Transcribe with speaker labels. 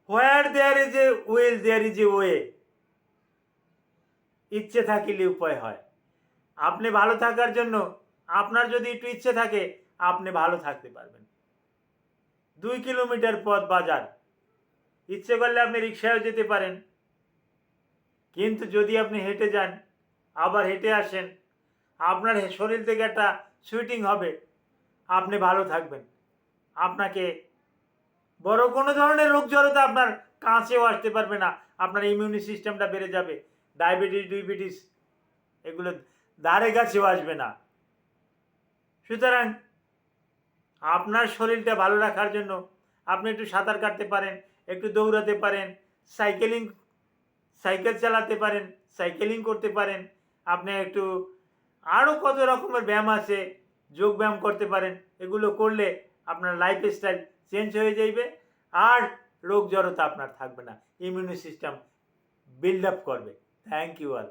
Speaker 1: Where there is a will there is a way. ইচ্ছে থাকিলে উপায় হয়। আপনি ভালো থাকার জন্য আপনার যদি একটু ইচ্ছে থাকে আপনি ভালো থাকতে পারবেন। 2 কিলোমিটার পথ বাজার, ইচ্ছে করলে আপনি রিক্সায়ও যেতে পারেন, কিন্তু যদি আপনি হেঁটে যান আবার হেঁটে আসেন, আপনার শরীর থেকে একটা সুইটিং হবে, আপনি ভালো থাকবেন। আপনাকে বড় কোনো ধরনের রোগ জড়তা আপনার কাছেও আসতে পারবে না, আপনার ইমিউনি সিস্টেমটা বেড়ে যাবে, ডায়াবেটিস এগুলো ধারে কাছেও আসবে না। সুতরাং আপনার শরীরটা ভালো রাখার জন্য আপনি একটু সাঁতার কাটতে পারেন, একটু দৌড়াতে পারেন, সাইকেল চালাতে পারেন, সাইকেলিং করতে পারেন, আপনি একটু আরও কত রকমের ব্যায়াম আছে, যোগ ব্যায়াম করতে পারেন। এগুলো করলে আপনার লাইফস্টাইল চেঞ্জ হয়ে যাইবে, আর রোগ জড়তা আপনার থাকবে না, ইমিউনি সিস্টেম বিল্ড আপ করবে। Thank you all.